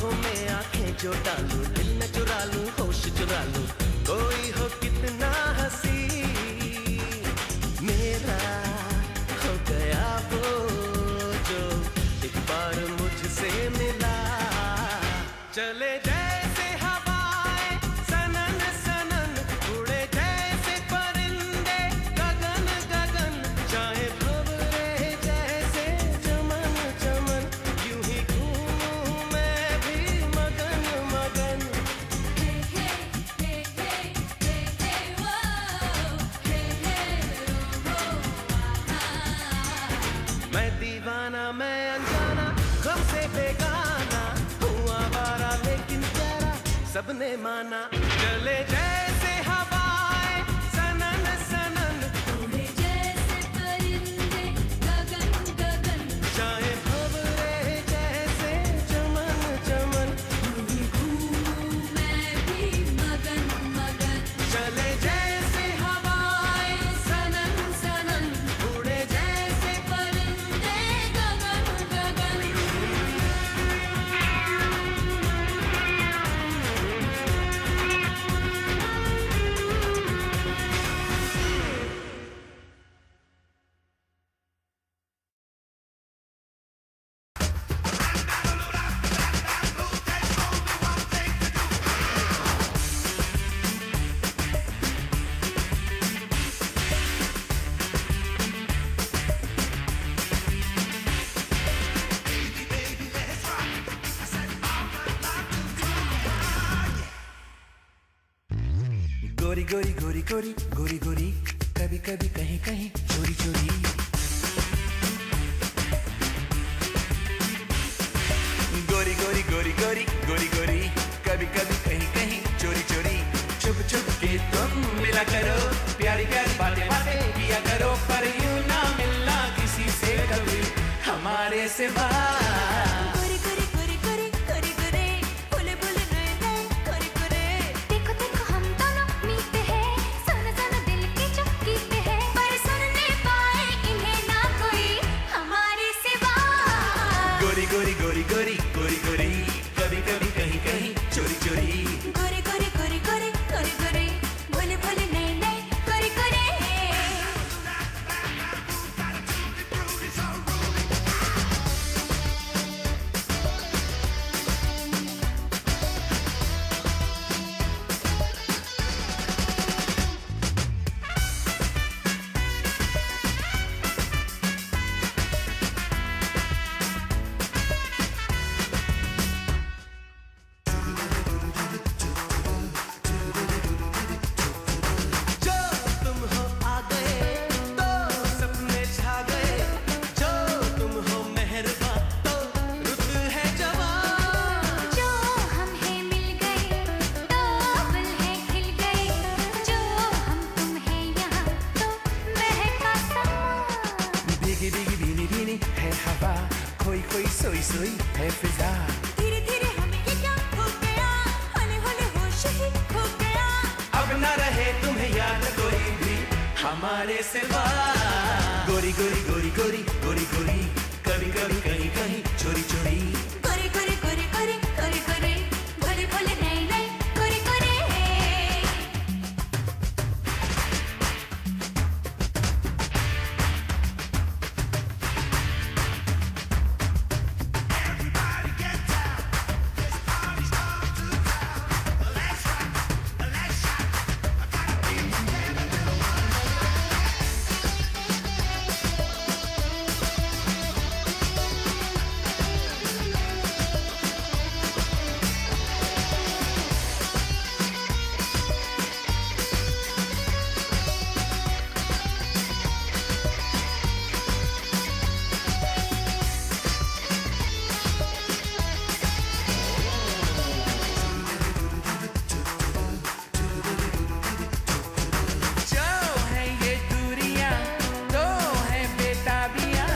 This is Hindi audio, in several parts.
आंखों में आंखें जो डालूं, दिल में चुरा लूं, होश चुरा लूं, कोई हो कितना हंसी, मेरा हो गया वो जो एक बार मुझसे मिला। चले जैसे हवाएं सनन सनन, उड़े जैसे परिंदे गगन गगन, चाहे भंवरे जैसे चमन चमन, यूं ही घूमूं मैं भी मगन मगन। मैं दीवाना मैं अनजाना, गम से बेगाना, हुआ आवारा लेकिन प्यारा सबने माना। चले जैसे हवाएं सनन सनन, उड़े जैसे परिंदे गगन गगन, चाहे भंवरे जैसे चमन चमन, यूं ही घूमूं मैं भी मगन मगन। चले जैसे हवाएं सनन सनन, उड़े जैसे परिंदे गगन गगन। गोरी गोरी गोरी गोरी गोरी गोरी, कभी कभी कहीं कहीं चोरी चोरी। गोरी गोरी गोरी गोरी गोरी गोरी, कभी कभी कहीं कहीं चोरी चोरी। छुप छुप के तुम मिला करो, प्यारी प्यारी बातें बातें किया करो, पर यूं ना मिलना किसी से कभी हमारे सिवा। गोरी गोरी गोरी गोरी गोरी गोरी, बोले बोले नए नए गोरी गोरी। देखो देखो हम दोनों मीते हैं, सुन सुन दिल की जो गीत है, पर सुन नहीं पाए इन्हें ना कोई हमारे सिवा। गोरी गोरी गोरी गोरी गोरी गोरी, कभी कभी कहीं कहीं चोरी चोरी। गोरी गोरी गोरी गोरी गोरी गोरी, बोले बोले नए नए गोरी गोरी। जो तुम हो आ गए तो सपने छा गए, जो तुम हो मेहरबान तो रुत है जवान। जो हम हैं मिल गए तो गुल है खिल गए, जो हम तुम हैं यहाँ तो महका समा। भीगी भीगी भीनी भीनी है हवा, खोई खोई सोई सोई है फिजा। धीरे धीरे हमें ये क्या हो गया, होले होले होश ही खो गया। अब न रहे तुम्हें याद कोई भी हमारे सिवा। गोरी गोरी गोरी गोरी गोरी गोरी, कभी कभी कहीं कहीं चोरी चोरी। गोरी गोरी गोरी गोरी गोरी गोरी, भोले भोले नए नए गोरी गोरी। जो है ये दूरियां तो है बेताबियां,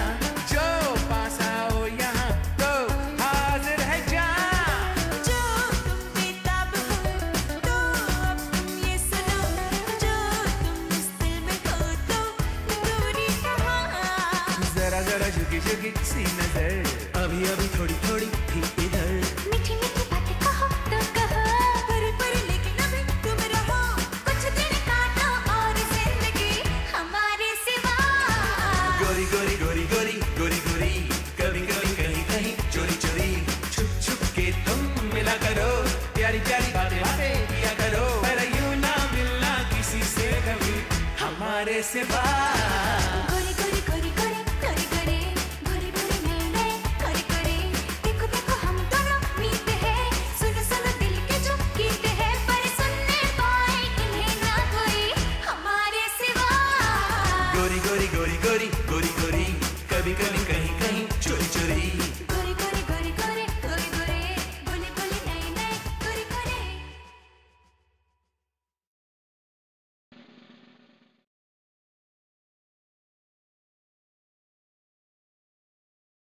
जो पास आओ यहाँ तो हाजिर है जान। जो तुम बेताब हो तो अब तुम ये सुनो, जो तुम इस दिल में हो तो दूरी कहाँ। जरा जरा झुकी झुकी सी नजर, अभी अभी थोड़ी थोड़ी थी इधर। मीठी मीठी सिवा। गोरी गोरी गोरी गोरी गोरी गोरी गोरी गोरी नैने गोरी गोरी देखो देखो हम दोनों मीते हैं सुनो सुनो दिल के जो गीत है पर सुनने पाए इन्हें ना कोई हमारे सिवा। गोरी गोरी गोरी गोरी गोरी गोरी कभी कभी